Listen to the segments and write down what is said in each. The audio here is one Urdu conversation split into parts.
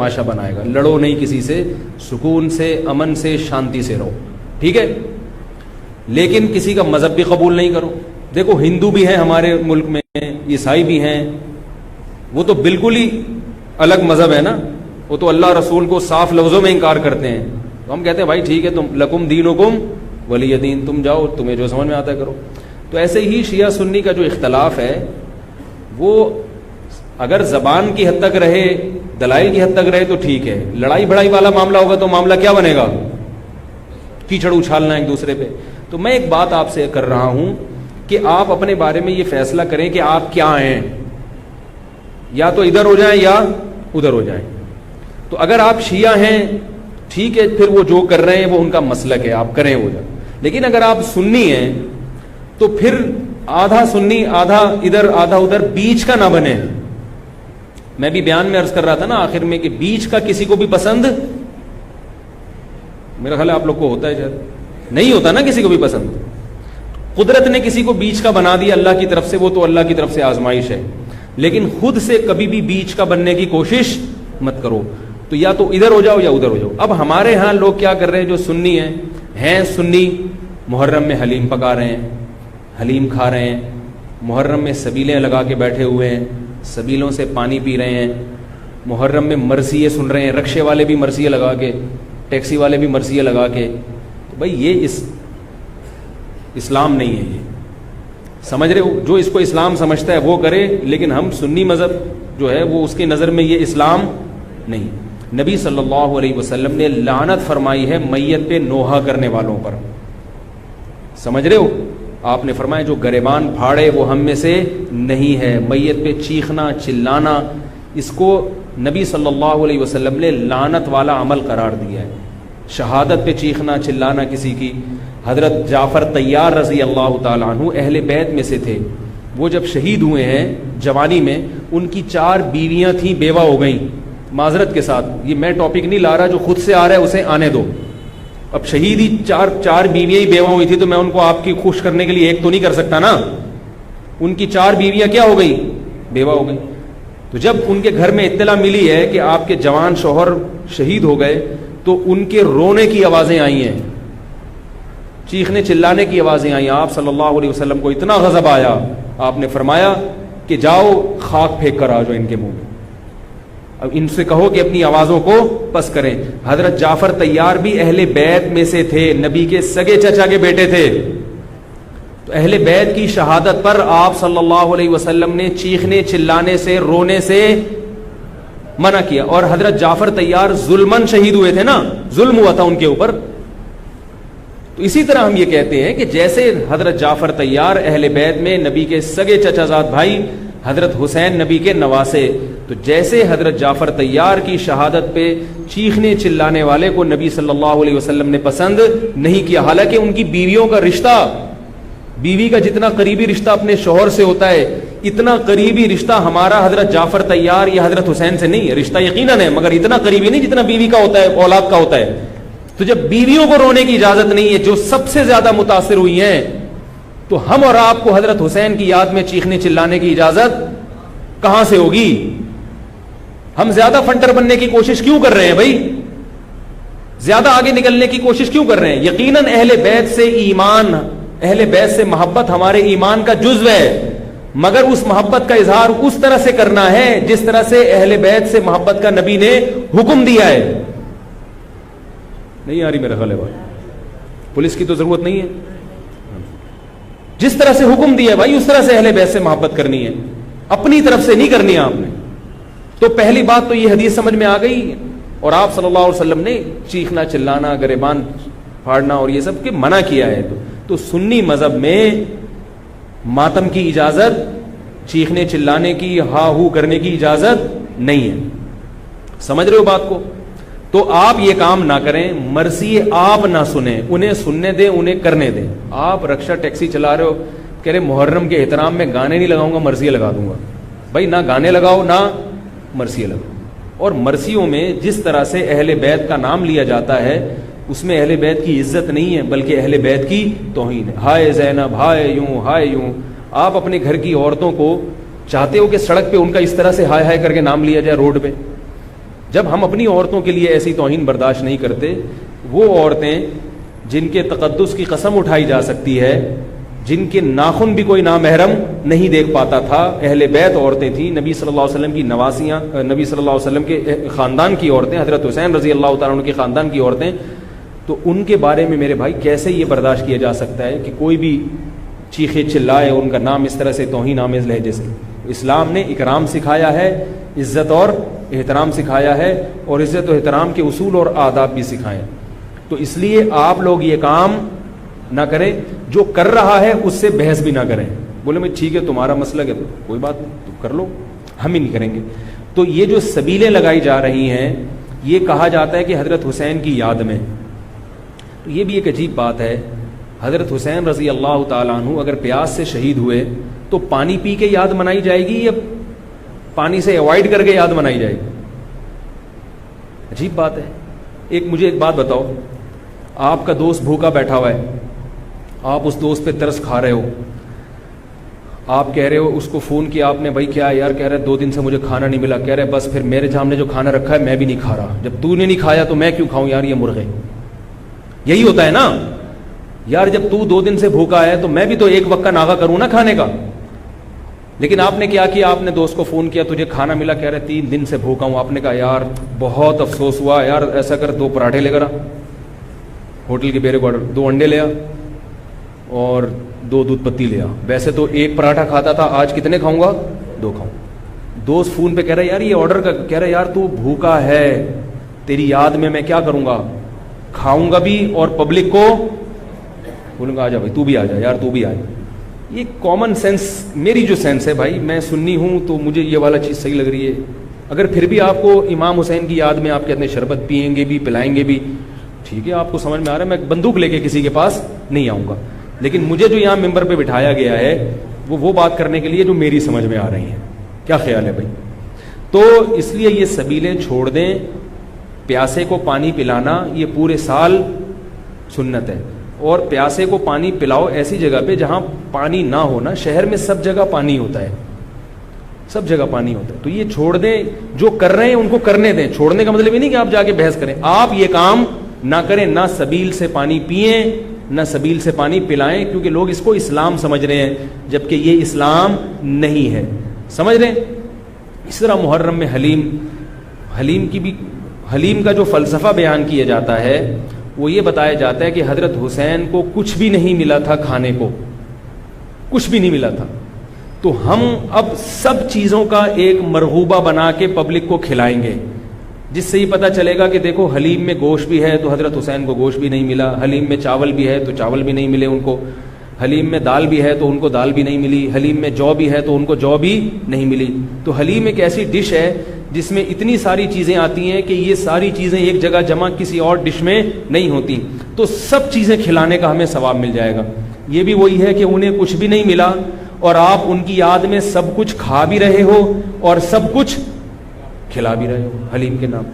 تماشا بنائے گا. لڑو نہیں کسی سے, سکون سے, امن سے, شانتی سے رہو, ٹھیک ہے, لیکن کسی کا مذہب بھی قبول نہیں کرو. دیکھو ہندو بھی ہیں ہمارے ملک میں, عیسائی بھی ہیں, وہ تو بالکل ہی الگ مذہب ہے نا, وہ تو اللہ رسول کو صاف لفظوں میں انکار کرتے ہیں. تو ہم کہتے ہیں بھائی ٹھیک ہے, تم لکم دینکم ولی دین, تم جاؤ, تمہیں جو سمجھ میں آتا ہے کرو. تو ایسے ہی شیعہ سنی کا جو اختلاف ہے وہ اگر زبان کی حد تک رہے, دلائل کی حد تک رہے تو ٹھیک ہے. لڑائی بڑائی والا معاملہ ہوگا تو معاملہ کیا بنے گا, کیچڑ اچھالنا ایک دوسرے پہ. تو میں ایک بات آپ سے کر رہا ہوں کہ آپ اپنے بارے میں یہ فیصلہ کریں کہ آپ کیا ہیں, یا تو ادھر ہو جائیں یا ادھر ہو جائیں. تو اگر آپ شیعہ ہیں ٹھیک ہے, پھر وہ جو کر رہے ہیں وہ ان کا مسلک ہے, آپ کریں وہ جائیں. لیکن اگر آپ سنی ہیں تو پھر آدھا سنی آدھا ادھر آدھا ادھر, بیچ کا نہ بنے. میں بھی بیان میں عرض کر رہا تھا نا آخر میں کہ بیچ کا کسی کو بھی پسند, میرا خیال ہے آپ لوگ کو ہوتا ہے, شاید نہیں ہوتا نا کسی کو بھی پسند. قدرت نے کسی کو بیچ کا بنا دیا اللہ کی طرف سے, وہ تو اللہ کی طرف سے آزمائش ہے, لیکن خود سے کبھی بھی بیچ کا بننے کی کوشش مت کرو. تو یا تو ادھر ہو جاؤ یا ادھر ہو جاؤ. اب ہمارے ہاں لوگ کیا کر رہے ہیں, جو سنی ہیں سنی, محرم میں حلیم پکا رہے ہیں, حلیم کھا رہے ہیں, محرم میں سبیلیں لگا کے بیٹھے ہوئے ہیں, سبیلوں سے پانی پی رہے ہیں, محرم میں مرثیے سن رہے ہیں, رکشے والے بھی مرثیے لگا کے, ٹیکسی والے بھی مرثیے لگا کے. تو بھائی یہ اسلام نہیں ہے, یہ سمجھ رہے ہو. جو اس کو اسلام سمجھتا ہے وہ کرے, لیکن ہم سنی مذہب جو ہے وہ اس کی نظر میں یہ اسلام نہیں. نبی صلی اللہ علیہ وسلم نے لعنت فرمائی ہے میت پہ نوحہ کرنے والوں پر, سمجھ رہے ہو. آپ نے فرمایا جو گریبان پھاڑے وہ ہم میں سے نہیں ہے. میت پہ چیخنا چلانا, اس کو نبی صلی اللہ علیہ وسلم نے لعنت والا عمل قرار دیا ہے. شہادت پہ چیخنا چلانا کسی کی. حضرت جعفر طیار رضی اللہ تعالیٰ عنہ اہل بیت میں سے تھے, وہ جب شہید ہوئے ہیں جوانی میں, ان کی 4 بیویاں تھیں, بیوہ ہو گئیں. معذرت کے ساتھ یہ میں ٹاپک نہیں لا رہا, جو خود سے آ رہا ہے اسے آنے دو. اب شہید ہی 4 بیویاں ہی بیوہ ہوئی تھی, تو میں ان کو آپ کی خوش کرنے کے لیے ایک تو نہیں کر سکتا نا. ان کی 4 بیویاں کیا ہو گئی, بیوہ ہو گئی. تو جب ان کے گھر میں اطلاع ملی ہے کہ آپ کے جوان شوہر شہید ہو گئے, تو ان کے رونے کی آوازیں آئی ہیں, چیخنے چلانے کی آوازیں آئی. آپ صلی اللہ علیہ وسلم کو اتنا غضب آیا, آپ نے فرمایا کہ جاؤ خاک پھینک کر آ جاؤ ان کے منہ میں, اب ان سے کہو کہ اپنی آوازوں کو پس کریں. حضرت جعفر طیار بھی اہل بیت میں سے تھے, نبی کے سگے چچا کے بیٹے تھے. تو اہل بیت کی شہادت پر آپ صلی اللہ علیہ وسلم نے چیخنے چلانے سے, رونے سے منع کیا. اور حضرت جعفر طیار ظلمن شہید ہوئے تھے نا, ظلم ہوا تھا ان کے اوپر. تو اسی طرح ہم یہ کہتے ہیں کہ جیسے حضرت جعفر طیار اہل بیت میں نبی کے سگے چچا زاد بھائی, حضرت حسین نبی کے نواسے, تو جیسے حضرت جعفر طیار کی شہادت پہ چیخنے چلانے والے کو نبی صلی اللہ علیہ وسلم نے پسند نہیں کیا. حالانکہ ان کی بیویوں کا رشتہ, بیوی کا جتنا قریبی رشتہ اپنے شوہر سے ہوتا ہے, اتنا قریبی رشتہ ہمارا حضرت جعفر طیار یا حضرت حسین سے نہیں ہے. رشتہ یقیناً ہے, مگر اتنا قریبی نہیں جتنا بیوی کا ہوتا ہے, اولاد کا ہوتا ہے. تو جب بیویوں کو رونے کی اجازت نہیں ہے, جو سب سے زیادہ متاثر ہوئی ہیں, تو ہم اور آپ کو حضرت حسین کی یاد میں چیخنے چلانے کی اجازت کہاں سے ہوگی؟ ہم زیادہ فنٹر بننے کی کوشش کیوں کر رہے ہیں بھائی, زیادہ آگے نکلنے کی کوشش کیوں کر رہے ہیں؟ یقیناً اہل بیت سے ایمان, اہل بیت سے محبت ہمارے ایمان کا جزو ہے, مگر اس محبت کا اظہار اس طرح سے کرنا ہے جس طرح سے اہل بیت سے محبت کا نبی نے حکم دیا ہے. نہیں آ رہی میرا خیال ہے بھائی, پولیس کی تو ضرورت نہیں ہے. جس طرح سے حکم دیا ہے بھائی اس طرح سے اہل بیت سے محبت کرنی ہے, اپنی طرف سے نہیں کرنی ہے آپ نے. تو پہلی بات تو یہ حدیث سمجھ میں آ گئی. اور آپ صلی اللہ علیہ وسلم نے چیخنا چلانا, گریبان پھاڑنا اور یہ سب کے منع کیا ہے. تو سنی مذہب میں ماتم کی اجازت, چیخنے چلانے کی, ہا ہو کرنے کی اجازت نہیں ہے. سمجھ رہے ہو بات کو؟ تو آپ یہ کام نہ کریں, مرثی آپ نہ سنیں, انہیں سننے دیں, انہیں کرنے دیں. آپ رکشہ ٹیکسی چلا رہے ہو, کہہ رہے محرم کے احترام میں گانے نہیں لگاؤں گا, مرثیے لگا دوں گا. بھائی نہ گانے لگاؤ نہ مرثیے لگاؤ. اور مرثیوں میں جس طرح سے اہل بیت کا نام لیا جاتا ہے, اس میں اہل بیت کی عزت نہیں ہے بلکہ اہل بیت کی توہین ہے. ہائے زینب, ہائے یوں, ہائے یوں. آپ اپنے گھر کی عورتوں کو چاہتے ہو کہ سڑک پہ ان کا اس طرح سے ہائے ہائے کر کے نام لیا جائے روڈ پہ؟ جب ہم اپنی عورتوں کے لیے ایسی توہین برداشت نہیں کرتے، وہ عورتیں جن کے تقدس کی قسم اٹھائی جا سکتی ہے، جن کے ناخن بھی کوئی نامحرم نہیں دیکھ پاتا تھا، اہل بیت عورتیں تھیں، نبی صلی اللہ علیہ وسلم کی نواسیاں، نبی صلی اللہ علیہ وسلم کے خاندان کی عورتیں، حضرت حسین رضی اللہ تعالیٰ عنہ کے خاندان کی عورتیں، تو ان کے بارے میں میرے بھائی کیسے یہ برداشت کیا جا سکتا ہے کہ کوئی بھی چیخے چلائے ان کا نام اس طرح سے توہین آمیز لہجے سے؟ اسلام نے اکرام سکھایا ہے، عزت اور احترام سکھایا ہے، اور عزت و احترام کے اصول اور آداب بھی سکھائے ہیں. تو اس لیے آپ لوگ یہ کام نہ کریں، جو کر رہا ہے اس سے بحث بھی نہ کریں. بولے میں ٹھیک ہے تمہارا مسلک ہے تو کوئی بات نہیں، تم کر لو، ہم ہی نہیں کریں گے. تو یہ جو سبیلیں لگائی جا رہی ہیں، یہ کہا جاتا ہے کہ حضرت حسین کی یاد میں. تو یہ بھی ایک عجیب بات ہے، حضرت حسین رضی اللہ تعالیٰ عنہ اگر پیاس سے شہید ہوئے تو پانی پی کے یاد منائی جائے گی یا پانی سے اوائڈ کر کے یاد منائی جائے گی؟ عجیب بات ہے. مجھے ایک بات بتاؤ، آپ کا دوست بھوکا بیٹھا ہوا ہے، آپ اس دوست پہ ترس کھا رہے ہو، آپ کہہ رہے ہو، اس کو فون کیا آپ نے، بھائی کیا یار؟ کہہ رہے 2 دن سے مجھے کھانا نہیں ملا. کہہ رہے بس پھر میرے سامنے جو کھانا رکھا ہے میں بھی نہیں کھا رہا، جب تو نے نہیں کھایا تو میں کیوں کھاؤں یار یہ مرغے؟ یہی ہوتا ہے نا یار، جب تو 2 دن سے بھوکا ہے تو میں بھی تو ایک وقت کا ناغہ کروں نا کھانے کا. لیکن آپ نے کیا کیا؟ آپ نے دوست کو فون کیا، تجھے کھانا ملا؟ کہہ رہے 3 دن سے بھوکا ہوں. آپ نے کہا یار بہت افسوس ہوا یار، ایسا کر 2 پراٹھے لے کر آ، ہوٹل کے بیرے کو 2 انڈے لے آ اور 2 دودھ پتی لے آ. ویسے تو 1 پراٹھا کھاتا تھا، آج کتنے کھاؤں گا؟ 2 کھاؤں. دوست فون پہ کہہ رہا ہے یار یہ آرڈر کا، کہہ رہا ہے یار تو بھوکا ہے، تیری یاد میں کیا کروں گا؟ کھاؤں گا بھی اور پبلک کو بولوں گا آ جا بھائی تو بھی آ جا یار تو بھی آ جا. یہ کامن سینس، میری جو سینس ہے بھائی، میں سنی ہوں تو مجھے یہ والا چیز صحیح لگ رہی ہے. اگر پھر بھی آپ کو امام حسین کی یاد میں آپ کہتے ہیں شربت پئیں گے بھی پلائیں گے بھی، ٹھیک ہے، آپ کو سمجھ میں آ رہا ہے، میں بندوق لے کے کسی کے پاس نہیں آؤں گا. لیکن مجھے جو یہاں ممبر پہ بٹھایا گیا ہے وہ بات کرنے کے لیے جو میری سمجھ میں آ رہی ہیں. کیا خیال ہے بھائی؟ تو اس لیے یہ سبیلیں چھوڑ دیں. پیاسے کو پانی پلانا یہ پورے سال سنت ہے، اور پیاسے کو پانی پلاؤ ایسی جگہ پہ جہاں پانی نہ ہونا. شہر میں سب جگہ پانی ہوتا ہے، سب جگہ پانی ہوتا ہے. تو یہ چھوڑ دیں، جو کر رہے ہیں ان کو کرنے دیں. چھوڑنے کا مطلب یہ نہیں کہ آپ جا کے بحث کریں. آپ یہ کام نہ کریں، نہ سبیل سے پانی پئیں نہ سبیل سے پانی پلائیں، کیونکہ لوگ اس کو اسلام سمجھ رہے ہیں جبکہ یہ اسلام نہیں ہے. سمجھ رہے ہیں؟ اس طرح محرم میں حلیم کا جو فلسفہ بیان کیا جاتا ہے وہ یہ بتایا جاتا ہے کہ حضرت حسین کو کچھ بھی نہیں ملا تھا، کھانے کو کچھ بھی نہیں ملا تھا، تو ہم اب سب چیزوں کا ایک مرغوبہ بنا کے پبلک کو کھلائیں گے، جس سے یہ پتہ چلے گا کہ دیکھو حلیم میں گوشت بھی ہے تو حضرت حسین کو گوشت بھی نہیں ملا، حلیم میں چاول بھی ہے تو چاول بھی نہیں ملے ان کو، حلیم میں دال بھی ہے تو ان کو دال بھی نہیں ملی، حلیم میں جو بھی ہے تو ان کو جو بھی نہیں ملی. تو حلیم ایک ایسی ڈش ہے جس میں اتنی ساری چیزیں آتی ہیں کہ یہ ساری چیزیں ایک جگہ جمع کسی اور ڈش میں نہیں ہوتی. تو سب چیزیں کھلانے کا ہمیں ثواب مل جائے گا. یہ بھی وہی ہے کہ انہیں کچھ بھی نہیں ملا اور آپ ان کی یاد میں سب کچھ کھا بھی رہے ہو اور سب کچھ کھلا بھی رہے ہو حلیم کے نام.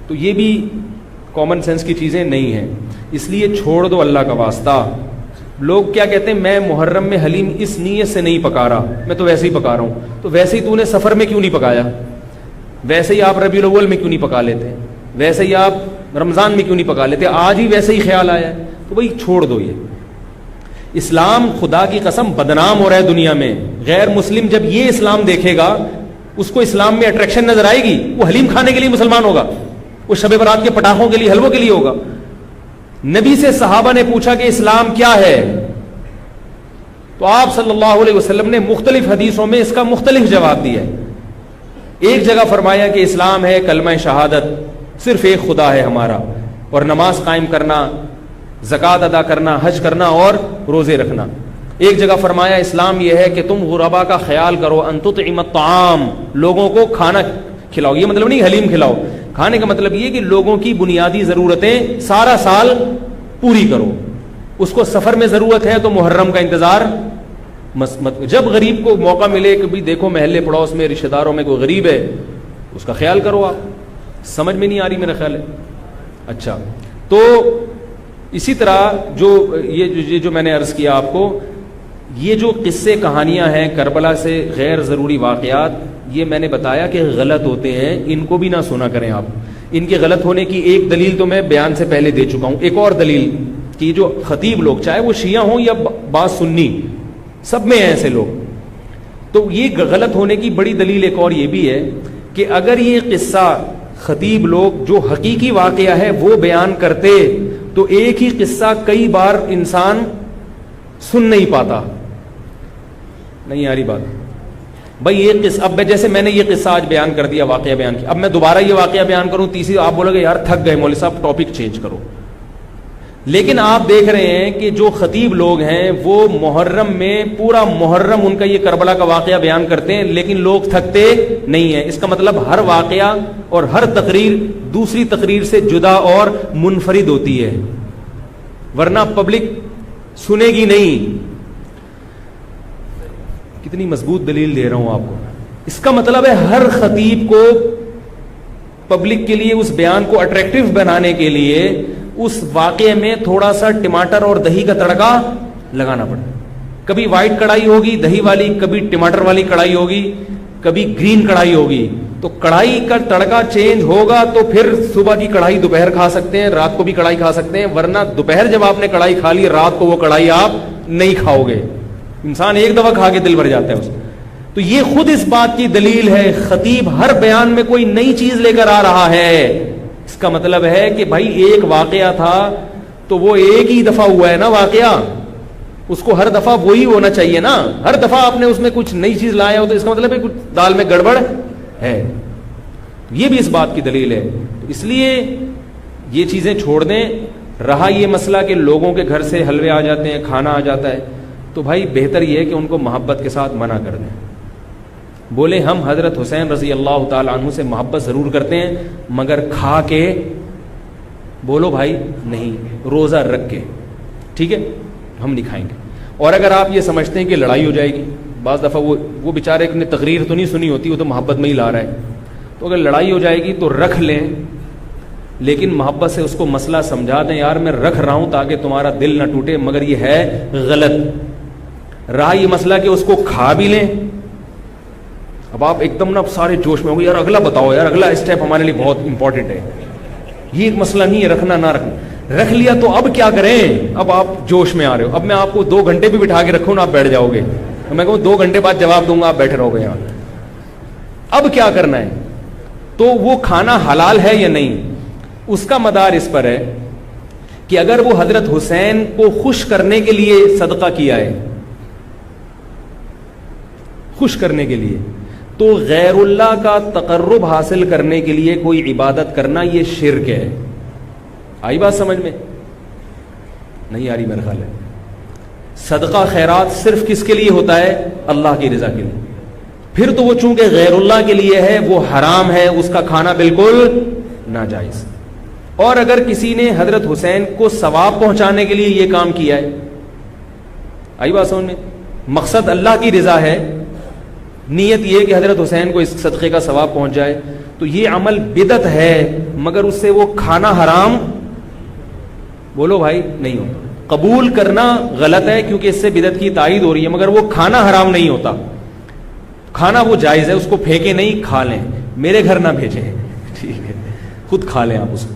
تو یہ بھی کامن سینس کی چیزیں نہیں ہیں، اس لیے چھوڑ دو اللہ کا واسطہ. لوگ کیا کہتے ہیں، میں محرم میں حلیم اس نیت سے نہیں پکا رہا، میں تو ویسے ہی پکا رہا ہوں. تو ویسے ہی تو نے سفر میں کیوں نہیں پکایا؟ ویسے ہی آپ ربیع الاول میں کیوں نہیں پکا لیتے؟ ویسے ہی آپ رمضان میں کیوں نہیں پکا لیتے؟ آج ہی ویسے ہی خیال آیا ہے. تو بھائی چھوڑ دو. یہ اسلام خدا کی قسم بدنام ہو رہا ہے دنیا میں. غیر مسلم جب یہ اسلام دیکھے گا اس کو اسلام میں اٹریکشن نظر آئے گی، وہ حلیم کھانے کے لیے مسلمان ہوگا، وہ شب برات کے پٹاخوں کے لیے حلووں کے لیے ہوگا. نبی سے صحابہ نے پوچھا کہ اسلام کیا ہے، تو آپ صلی اللہ علیہ وسلم نے مختلف حدیثوں میں اس کا مختلف جواب دیا ہے. ایک جگہ فرمایا کہ اسلام ہے کلمہ شہادت، صرف ایک خدا ہے ہمارا، اور نماز قائم کرنا، زکوٰۃ ادا کرنا، حج کرنا اور روزے رکھنا. ایک جگہ فرمایا اسلام یہ ہے کہ تم غربا کا خیال کرو، ان تطعم الطعام، لوگوں کو کھانا کھلاؤ. یہ مطلب نہیں حلیم کھلاؤ، کھانے کا مطلب یہ کہ لوگوں کی بنیادی ضرورتیں سارا سال پوری کرو. اس کو سفر میں ضرورت ہے تو محرم کا انتظار مت. جب غریب کو موقع ملے کہ بھی دیکھو محلے پڑوس میں رشتہ داروں میں کوئی غریب ہے اس کا خیال کرو. آپ سمجھ میں نہیں آ رہی میرا خیال ہے. اچھا، تو اسی طرح جو میں نے عرض کیا آپ کو، یہ جو قصے کہانیاں ہیں کربلا سے غیر ضروری واقعات، یہ میں نے بتایا کہ غلط ہوتے ہیں، ان کو بھی نہ سنا کریں آپ. ان کے غلط ہونے کی ایک دلیل تو میں بیان سے پہلے دے چکا ہوں. ایک اور دلیل کہ جو خطیب لوگ چاہے وہ شیعہ ہوں یا بعض سنی، سب میں ہیں ایسے لوگ. تو یہ غلط ہونے کی بڑی دلیل ایک اور یہ بھی ہے کہ اگر یہ قصہ خطیب لوگ جو حقیقی واقعہ ہے وہ بیان کرتے تو ایک ہی قصہ کئی بار انسان سن نہیں پاتا. نہیں آ رہی بات بھائی؟ یہ قصہ اب جیسے میں نے یہ قصہ آج بیان کر دیا، واقعہ بیان کیا، اب میں دوبارہ یہ واقعہ بیان کروں تیسری، آپ بولو گے یار تھک گئے مولوی صاحب، ٹاپک چینج کرو. لیکن آپ دیکھ رہے ہیں کہ جو خطیب لوگ ہیں وہ محرم میں پورا محرم ان کا یہ کربلا کا واقعہ بیان کرتے ہیں، لیکن لوگ تھکتے نہیں ہیں. اس کا مطلب ہر واقعہ اور ہر تقریر دوسری تقریر سے جدا اور منفرد ہوتی ہے، ورنہ پبلک سنے گی نہیں. کتنی مضبوط دلیل دے رہا ہوں آپ کو. اس کا مطلب ہے ہر خطیب کو پبلک کے لیے اس بیان کو اٹریکٹیو بنانے کے لیے اس واقعے میں تھوڑا سا ٹماٹر اور دہی کا تڑکا لگانا پڑتا. کبھی وائٹ کڑھائی ہوگی دہی والی، کبھی ٹماٹر والی کڑھائی ہوگی، کبھی گرین کڑھائی ہوگی. تو کڑھائی کا تڑکا چینج ہوگا تو پھر صبح کی کڑھائی دوپہر کھا سکتے ہیں، رات کو بھی کڑھائی کھا سکتے ہیں، ورنہ دوپہر جب آپ نے کڑھائی کھا لی رات کو وہ کڑھائی آپ نہیں کھاؤ گے. انسان ایک دفعہ کھا کے دل بھر جاتا ہے اس. تو یہ خود اس بات کی دلیل ہے خطیب ہر بیان میں کوئی نئی چیز لے کر آ رہا ہے. اس کا مطلب ہے کہ بھائی ایک واقعہ تھا تو وہ ایک ہی دفعہ ہوا ہے نا واقعہ، اس کو ہر دفعہ وہی ہونا چاہیے نا. ہر دفعہ آپ نے اس میں کچھ نئی چیز لایا ہو تو اس کا مطلب ہے کچھ دال میں گڑبڑ ہے. یہ بھی اس بات کی دلیل ہے. اس لیے یہ چیزیں چھوڑ دیں. رہا یہ مسئلہ کہ لوگوں کے گھر سے حلوے آ جاتے ہیں، کھانا آ جاتا ہے، تو بھائی بہتر یہ ہے کہ ان کو محبت کے ساتھ منع کر دیں. بولے ہم حضرت حسین رضی اللہ تعالی عنہ سے محبت ضرور کرتے ہیں مگر کھا کے بولو بھائی نہیں، روزہ رکھ کے، ٹھیک ہے ہم نہیں کھائیں گے. اور اگر آپ یہ سمجھتے ہیں کہ لڑائی ہو جائے گی، بعض دفعہ وہ بیچارے نے تقریر تو نہیں سنی ہوتی، وہ تو محبت میں ہی لا رہا ہے، تو اگر لڑائی ہو جائے گی تو رکھ لیں، لیکن محبت سے اس کو مسئلہ سمجھا دیں یار میں رکھ رہا ہوں تاکہ تمہارا دل نہ ٹوٹے مگر یہ ہے غلط. رہا یہ مسئلہ کہ اس کو کھا بھی لیں. اب آپ ایک دم نا سارے جوش میں ہو گئے یار اگلا بتاؤ، یار اگلا اسٹیپ ہمارے لیے بہت امپورٹنٹ ہے. یہ ایک مسئلہ نہیں ہے رکھنا نہ رکھنا، رکھ لیا تو اب کیا کریں؟ اب آپ جوش میں آ رہے ہو. اب میں آپ کو 2 گھنٹے بھی بٹھا کے رکھوں نا آپ بیٹھ جاؤ گے، میں کہوں 2 گھنٹے بعد جواب دوں گا آپ بیٹھے رہو گے یہاں. اب کیا کرنا ہے؟ تو وہ کھانا حلال ہے یا نہیں، اس کا مدار اس پر ہے کہ اگر وہ حضرت حسین کو خوش کرنے کے لیے صدقہ کیا ہے، خوش کرنے کے لیے، تو غیر اللہ کا تقرب حاصل کرنے کے لیے کوئی عبادت کرنا یہ شرک ہے. آئی بات سمجھ میں؟ نہیں آ رہی میرا خیال ہے. صدقہ خیرات صرف کس کے لیے ہوتا ہے؟ اللہ کی رضا کے لیے. پھر تو وہ چونکہ غیر اللہ کے لیے ہے وہ حرام ہے، اس کا کھانا بالکل ناجائز. اور اگر کسی نے حضرت حسین کو ثواب پہنچانے کے لیے یہ کام کیا ہے، آئی بات سمجھ میں؟ مقصد اللہ کی رضا ہے، نیت یہ کہ حضرت حسین کو اس صدقے کا ثواب پہنچ جائے، تو یہ عمل بدعت ہے مگر اس سے وہ کھانا حرام بولو بھائی نہیں ہوتا. قبول کرنا غلط ہے کیونکہ اس سے بدعت کی تائید ہو رہی ہے، مگر وہ کھانا حرام نہیں ہوتا. کھانا وہ جائز ہے، اس کو پھینکے نہیں، کھا لیں. میرے گھر نہ بھیجیں، ٹھیک ہے خود کھا لیں آپ اس کو.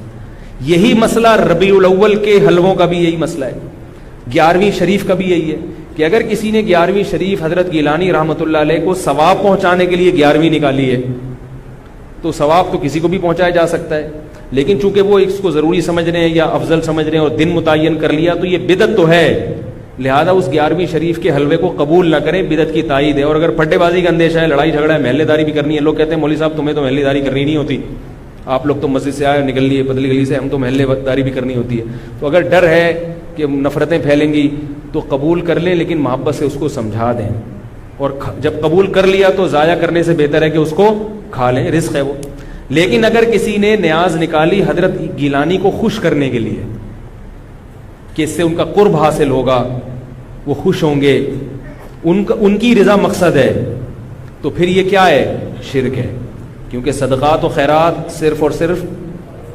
یہی مسئلہ ربیع الاول کے حلووں کا بھی یہی مسئلہ ہے، 11ویں شریف کا بھی یہی ہے کہ اگر کسی نے 11ویں شریف حضرت گیلانی رحمۃ اللہ علیہ کو ثواب پہنچانے کے لیے 11ویں نکالی ہے تو ثواب تو کسی کو بھی پہنچایا جا سکتا ہے، لیکن چونکہ وہ اس کو ضروری سمجھ رہے ہیں یا افضل سمجھ رہے ہیں اور دن متعین کر لیا تو یہ بدعت تو ہے. لہذا اس 11ویں شریف کے حلوے کو قبول نہ کریں، بدعت کی تائید ہے. اور اگر پھٹے بازی کا اندیشہ ہے، لڑائی جھگڑا ہے، محلے داری بھی کرنی ہے، لوگ کہتے ہیں مولوی صاحب تمہیں تو محلے داری کرنی نہیں ہوتی، آپ لوگ تو مسجد سے آئے نکل لیے پتلی گلی سے، ہم تو محلے داری بھی کرنی ہوتی ہے. تو اگر ڈر ہے کہ نفرتیں پھیلیں گی تو قبول کر لیں، لیکن محبت سے اس کو سمجھا دیں. اور جب قبول کر لیا تو ضائع کرنے سے بہتر ہے کہ اس کو کھا لیں، رزق ہے وہ. لیکن اگر کسی نے نیاز نکالی حضرت گیلانی کو خوش کرنے کے لیے کہ اس سے ان کا قرب حاصل ہوگا، وہ خوش ہوں گے، ان کی رضا مقصد ہے، تو پھر یہ کیا ہے؟ شرک ہے. کیونکہ صدقات و خیرات صرف اور صرف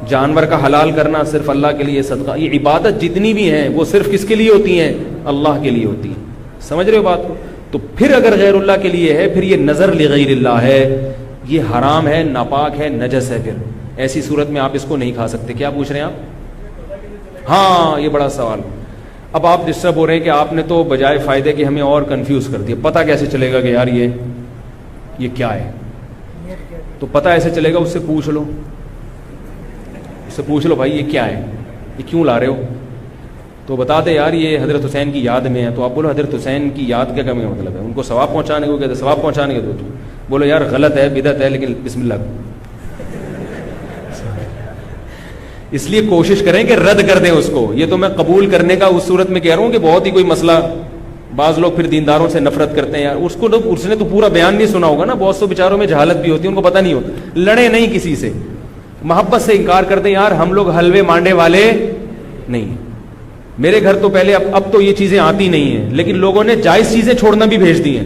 جانور کا حلال کرنا صرف اللہ کے لیے صدقہ، یہ عبادت جتنی بھی ہیں وہ صرف کس کے لیے ہوتی ہیں؟ اللہ کے لیے ہوتی ہیں. سمجھ رہے ہو بات کو؟ تو پھر اگر غیر اللہ کے لیے ہے پھر یہ نظر لغیر اللہ ہے, یہ حرام ہے, ناپاک ہے, نجس ہے. پھر ایسی صورت میں آپ اس کو نہیں کھا سکتے. کیا پوچھ رہے ہیں آپ؟ ہاں یہ بڑا سوال. اب آپ ڈسٹرب ہو رہے ہیں کہ آپ نے تو بجائے فائدے کے ہمیں اور کنفیوز کر دیا. پتہ کیسے چلے گا کہ یار یہ کیا ہے؟ تو پتہ ایسے چلے گا, اس سے پوچھ لو, اس سے پوچھ لو بھائی یہ کیا ہے, یہ کیوں لا رہے ہو؟ تو بتا دے یار یہ حضرت حسین کی یاد میں ہے. تو آپ بولو حضرت حسین کی یاد کیا کمی کا مطلب ہے؟ ان کو ثواب پہنچانے کو کہتے ہیں, ثواب پہنچانے کے. تو بولو یار غلط ہے, بدعت ہے, لیکن بسم اللہ. اس لیے کوشش کریں کہ رد کر دیں اس کو. یہ تو میں قبول کرنے کا اس صورت میں کہہ رہا ہوں کہ بہت ہی کوئی مسئلہ, بعض لوگ پھر دینداروں سے نفرت کرتے ہیں. یار اس نے تو پورا بیان نہیں سنا ہوگا نا, بہت سے بیچاروں میں جہالت بھی ہوتی ہے, ان کو پتہ نہیں ہوتا. لڑے نہیں کسی سے, محبت سے انکار کر دیں یار ہم لوگ حلوے مانڈے والے نہیں. میرے گھر تو پہلے, اب تو یہ چیزیں آتی نہیں ہیں, لیکن لوگوں نے جائز چیزیں چھوڑنا بھی بھیج دی ہیں.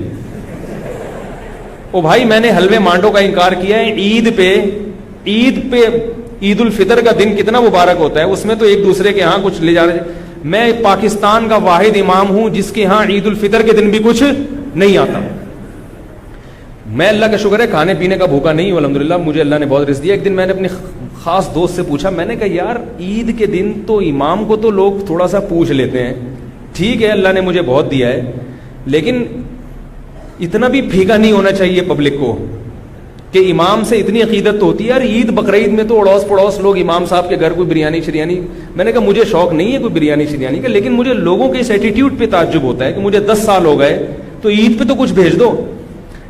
او بھائی میں نے حلوے مانڈوں کا انکار کیا ہے. عید پہ عید الفطر کا دن کتنا مبارک ہوتا ہے, اس میں تو ایک دوسرے کے ہاں کچھ لے جا رہے ہیں. میں پاکستان کا واحد امام ہوں جس کے ہاں عید الفطر کے دن بھی کچھ نہیں آتا. میں اللہ کا شکر ہے کھانے پینے کا بھوکا نہیں ہوں الحمدللہ, مجھے اللہ نے بہت رزق دیا. ایک دن میں نے اپنے خاص دوست سے پوچھا, میں نے کہا یار عید کے دن تو امام کو تو لوگ تھوڑا سا پوچھ لیتے ہیں, ٹھیک ہے اللہ نے مجھے بہت دیا ہے, لیکن اتنا بھی پھیکا نہیں ہونا چاہیے پبلک کو کہ امام سے اتنی عقیدت تو ہوتی ہے. یار عید بقرعید میں تو اڑوس پڑوس لوگ امام صاحب کے گھر کوئی بریانی شریانی. میں نے کہا مجھے شوق نہیں ہے کوئی بریانی شریانی کا, لیکن مجھے لوگوں کے اس ایٹیٹیوڈ پہ تعجب ہوتا ہے کہ مجھے 10 سال ہو گئے تو عید پہ تو کچھ بھیج دو.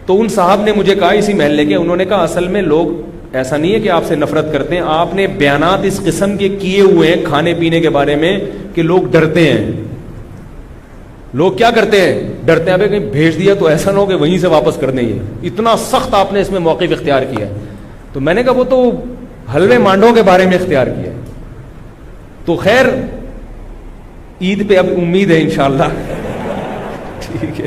تو ان صاحب نے مجھے کہا اسی محلے کے, انہوں نے کہا اصل میں لوگ ایسا نہیں ہے کہ آپ سے نفرت کرتے ہیں, آپ نے بیانات اس قسم کے کیے ہوئے ہیں کھانے پینے کے بارے میں کہ لوگ ڈرتے ہیں. لوگ کیا کرتے ہیں, ڈرتے ہیں ابھی کہیں بھیج دیا تو ایسا نہ ہو کہ وہیں سے واپس کر دیں. یہ اتنا سخت آپ نے اس میں موقف اختیار کیا ہے. تو میں نے کہا وہ تو حلوے مانڈوں کے بارے میں اختیار کیا ہے. تو خیر عید پہ اب امید ہے انشاءاللہ. ٹھیک ہے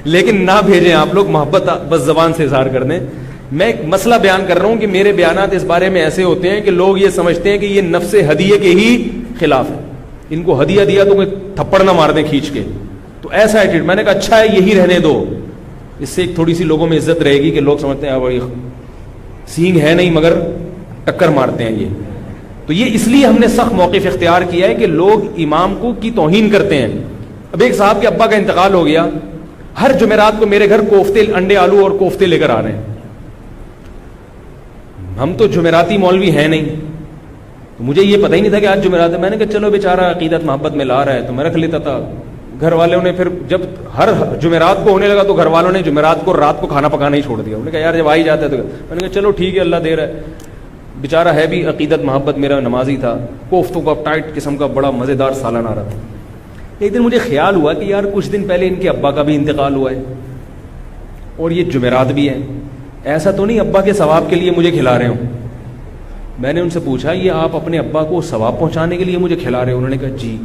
لیکن نہ بھیجیں آپ لوگ, محبت بس زبان سے اظہار کر دیں. میں ایک مسئلہ بیان کر رہا ہوں کہ میرے بیانات اس بارے میں ایسے ہوتے ہیں کہ لوگ یہ سمجھتے ہیں کہ یہ نفس ہدیے کے ہی خلاف ہے. ان کو ہدیہ دیا تو کوئی تھپڑ نہ مار دیں کھینچ کے, تو ایسا ایٹیٹیوڈ. میں نے کہا اچھا ہے یہی رہنے دو, اس سے ایک تھوڑی سی لوگوں میں عزت رہے گی کہ لوگ سمجھتے ہیں بھائی سینگ ہے نہیں مگر ٹکر مارتے ہیں یہ. تو یہ اس لیے ہم نے سخت موقف اختیار کیا ہے کہ لوگ امام کو کی توہین کرتے ہیں. اب ایک صاحب کے ابا کا انتقال ہو گیا, ہر جمعرات کو میرے گھر کوفتے, انڈے آلو اور کوفتے لے کر آ رہے ہیں. ہم تو جمعراتی مولوی ہیں نہیں, تو مجھے یہ پتہ ہی نہیں تھا کہ آج جمعرات ہے. میں نے کہا چلو بیچارہ عقیدت محبت میں لا رہا ہے تو میں رکھ لیتا تھا. گھر والوں نے پھر جب ہر جمعرات کو ہونے لگا تو گھر والوں نے جمعرات کو رات کو کھانا پکانا ہی چھوڑ دیا. انہوں نے کہا یار جب آ ہی جاتا ہے تو میں نے کہا چلو ٹھیک ہے اللہ دے رہا ہے. بیچارہ ہے بھی عقیدت محبت, میرا نمازی تھا. کوفتوں کا ٹائٹ قسم کا بڑا مزیدار سالن آ رہا تھا. ایک دن مجھے خیال ہوا کہ یار کچھ دن پہلے ان کے ابا کا بھی انتقال ہوا ہے اور یہ جمعرات بھی ہے, ایسا تو نہیں ابا کے ثواب کے لیے مجھے کھلا رہے ہوں. میں نے ان سے پوچھا یہ آپ اپنے ابا کو ثواب پہنچانے کے لیے مجھے کھلا رہے ہو؟ انہوں نے کہا جی.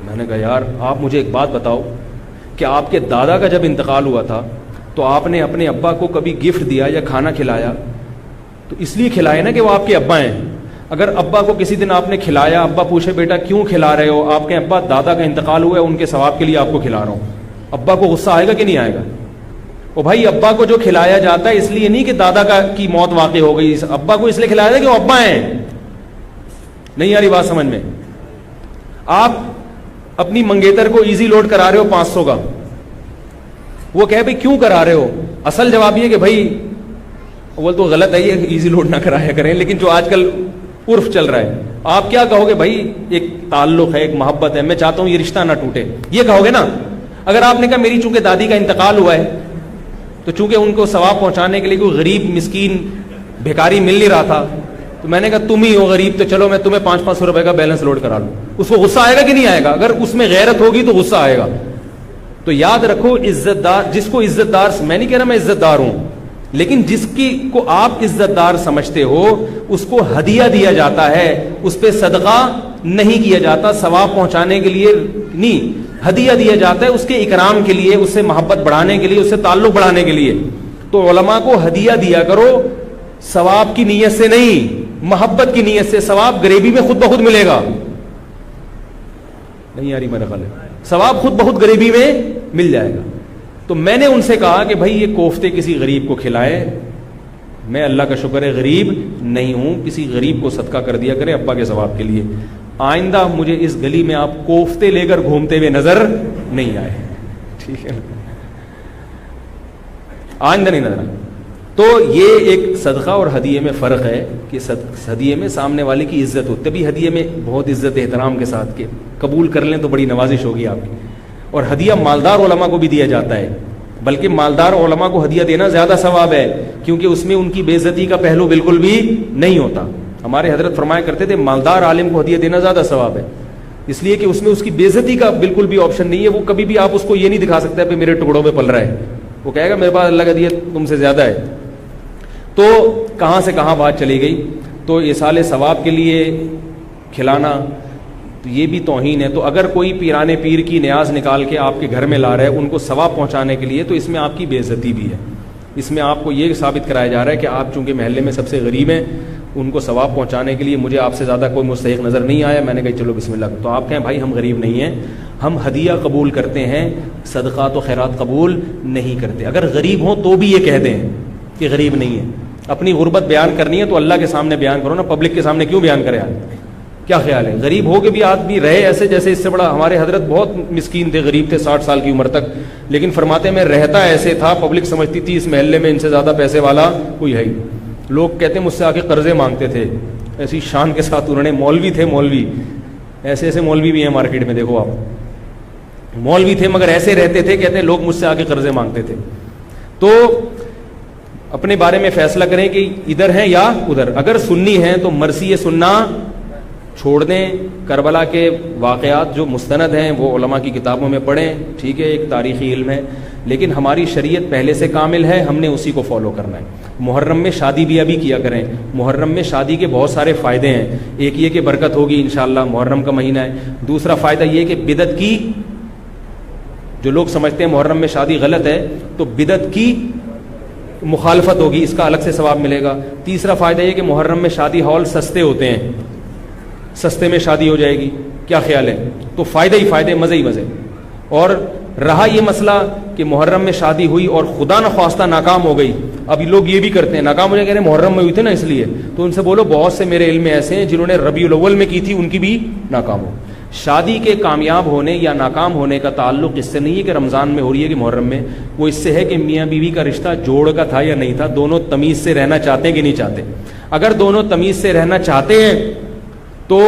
میں نے کہا یار آپ مجھے ایک بات بتاؤ کہ آپ کے دادا کا جب انتقال ہوا تھا تو آپ نے اپنے ابا کو کبھی گفٹ دیا یا کھانا کھلایا؟ تو اس لیے کھلائے نا کہ وہ آپ کے ابا ہیں. اگر ابا کو کسی دن آپ نے کھلایا, ابا پوچھے بیٹا کیوں کھلا رہے ہو, آپ کے ابا دادا کا انتقال ہوا ہے ان کے ثواب کے لیے آپ کو کھلا رہا ہوں, ابا کو غصہ آئے گا کہ نہیں آئے گا؟ او بھائی ابا کو جو کھلایا جاتا ہے اس لیے نہیں کہ دادا کی موت واقع ہو گئی, ابا کو اس لیے کھلایا جاتا ہے کہ وہ ابا ہیں. نہیں آ رہی بات سمجھ میں؟ آپ اپنی منگیتر کو ایزی لوڈ کرا رہے ہو 500 کا, وہ کہے بھائی کیوں کرا رہے ہو؟ اصل جواب یہ کہ بھائی وہ تو غلط ہے یہ ایزی لوڈ نہ کرایا کریں, لیکن جو آج کل عرف چل رہا ہے آپ کیا کہو گے؟ بھائی ایک تعلق ہے, ایک محبت ہے, میں چاہتا ہوں یہ رشتہ نہ ٹوٹے, یہ کہو گے نا. اگر آپ نے کہا میری چونکہ دادی کا انتقال ہوا ہے تو چونکہ ان کو ثواب پہنچانے کے لیے کوئی غریب مسکین بھیکاری مل نہیں رہا تھا تو میں نے کہا تم ہی ہو غریب تو چلو میں تمہیں 500 روپے کا بیلنس لوڈ کرا لوں, اس کو غصہ آئے گا کہ نہیں آئے گا؟ اگر اس میں غیرت ہوگی تو غصہ آئے گا. تو یاد رکھو عزت دار, جس کو عزت دار, میں نہیں کہہ رہا میں عزت دار ہوں, لیکن جس کی کو آپ عزت دار سمجھتے ہو اس کو ہدیہ دیا جاتا ہے, اس پہ صدقہ نہیں کیا جاتا, ثواب پہنچانے کے لیے نہیں, ہدیہ دیا جاتا ہے اس کے اکرام کے لیے, اس سے محبت بڑھانے کے لیے, اس سے تعلق بڑھانے کے لیے. تو علماء کو ہدیہ دیا کرو ثواب کی نیت سے نہیں, محبت کی نیت سے. ثواب غریبی میں خود بخود ملے گا. نہیں آ رہی میرا خیال ہے, ثواب خود بہت غریبی میں مل جائے گا. تو میں نے ان سے کہا کہ بھائی یہ کوفتے کسی غریب کو کھلائے, میں اللہ کا شکر ہے غریب نہیں ہوں, کسی غریب کو صدقہ کر دیا کرے ابا کے ثواب کے لیے. آئندہ مجھے اس گلی میں آپ کوفتے لے کر گھومتے ہوئے نظر نہیں آئے, ٹھیک ہے, آئندہ نہیں نظر آئے. تو یہ ایک صدقہ اور ہدیے میں فرق ہے کہ ہدیے میں سامنے والے کی عزت ہوتی ہے, تبھی ہدیے میں بہت عزت احترام کے ساتھ کہ قبول کر لیں تو بڑی نوازش ہوگی آپ کی. اور ہدیہ مالدار علماء کو بھی دیا جاتا ہے, بلکہ مالدار علماء کو ہدیہ دینا زیادہ ثواب ہے, کیونکہ اس میں ان کی بے عزتی کا پہلو بالکل بھی نہیں ہوتا. ہمارے حضرت فرمایا کرتے تھے مالدار عالم کو ہدیہ دینا زیادہ ثواب ہے, اس لیے کہ اس میں اس کی بے عزتی کا بالکل بھی آپشن نہیں ہے. وہ کبھی بھی آپ اس کو یہ نہیں دکھا سکتے کہ میرے ٹکڑوں میں پل رہا ہے, وہ کہے گا میرے پاس اللہ کا ہدیہ تم سے زیادہ ہے. تو کہاں سے کہاں بات چلی گئی. تو ایصال ثواب کے لیے کھلانا تو یہ بھی توہین ہے. تو اگر کوئی پیرانے پیر کی نیاز نکال کے آپ کے گھر میں لا رہا ہے ان کو ثواب پہنچانے کے لیے, تو اس میں آپ کی بے عزتی بھی ہے. اس میں آپ کو یہ ثابت کرایا جا رہا ہے کہ آپ چونکہ محلے میں سب سے غریب ہیں, ان کو ثواب پہنچانے کے لیے مجھے آپ سے زیادہ کوئی مستحق نظر نہیں آیا, میں نے کہا چلو بسم اللہ. تو آپ کہیں بھائی ہم غریب نہیں ہیں, ہم ہدیہ قبول کرتے ہیں, صدقات و خیرات قبول نہیں کرتے. اگر غریب ہوں تو بھی یہ کہہ دیں کہ غریب نہیں ہے. اپنی غربت بیان کرنی ہے تو اللہ کے سامنے بیان کرو نا, پبلک کے سامنے کیوں بیان کرے آپ؟ کیا خیال ہے؟ غریب ہو کے بھی آدمی رہے ایسے جیسے اس سے بڑا. ہمارے حضرت بہت مسکین تھے, غریب تھے 60 سال کی عمر تک, لیکن فرماتے میں رہتا ایسے تھا پبلک سمجھتی تھی اس محلے میں ان سے زیادہ پیسے والا کوئی ہے ہی. لوگ کہتے ہیں مجھ سے آ کے قرضے مانگتے تھے, ایسی شان کے ساتھ انہوں نے, مولوی تھے, مولوی ایسے ایسے مولوی بھی ہیں مارکیٹ میں, دیکھو آپ مولوی تھے مگر ایسے رہتے تھے, کہتے ہیں لوگ مجھ سے آ کے قرضے مانگتے تھے. تو اپنے بارے میں فیصلہ کریں کہ ادھر ہیں یا ادھر. اگر سنی ہیں تو مرثی سننا چھوڑ دیں. کربلا کے واقعات جو مستند ہیں وہ علماء کی کتابوں میں پڑھیں, ٹھیک ہے, ایک تاریخی علم ہے, لیکن ہماری شریعت پہلے سے کامل ہے, ہم نے اسی کو فالو کرنا ہے. محرم میں شادی بھی ابھی کیا کریں. محرم میں شادی کے بہت سارے فائدے ہیں. ایک یہ کہ برکت ہوگی انشاءاللہ, محرم کا مہینہ ہے. دوسرا فائدہ یہ کہ بدعت کی, جو لوگ سمجھتے ہیں محرم میں شادی غلط ہے تو بدعت کی مخالفت ہوگی, اس کا الگ سے ثواب ملے گا. تیسرا فائدہ یہ کہ محرم میں شادی ہال سستے ہوتے ہیں, سستے میں شادی ہو جائے گی. کیا خیال ہے؟ تو فائدے ہی فائدے, مزے ہی مزے. اور رہا یہ مسئلہ کہ محرم میں شادی ہوئی اور خدا نخواستہ ناکام ہو گئی. ابھی لوگ یہ بھی کرتے ہیں, ناکام ہونے کہہ رہے ہیں محرم میں ہوئی تھی نا اس لیے, تو ان سے بولو بہت سے میرے علم میں ایسے ہیں جنہوں نے ربیع الاول میں کی تھی, ان کی بھی ناکام ہو. شادی کے کامیاب ہونے یا ناکام ہونے کا تعلق اس سے نہیں ہے کہ رمضان میں ہو رہی ہے کہ محرم میں, وہ اس سے ہے کہ میاں بیوی کا رشتہ جوڑ کا تھا یا نہیں تھا, دونوں تمیز سے رہنا چاہتے ہیں کہ نہیں چاہتے. اگر دونوں تمیز سے رہنا چاہتے ہیں تو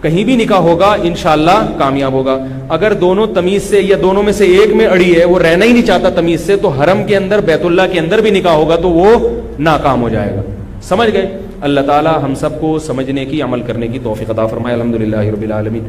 کہیں بھی نکاح ہوگا انشاءاللہ کامیاب ہوگا. اگر دونوں تمیز سے یا دونوں میں سے ایک میں اڑی ہے, وہ رہنا ہی نہیں چاہتا تمیز سے, تو حرم کے اندر بیت اللہ کے اندر بھی نکاح ہوگا تو وہ ناکام ہو جائے گا. سمجھ گئے؟ اللہ تعالی ہم سب کو سمجھنے کی, عمل کرنے کی توفیق عطا فرمائے. الحمدللہ رب العالمین.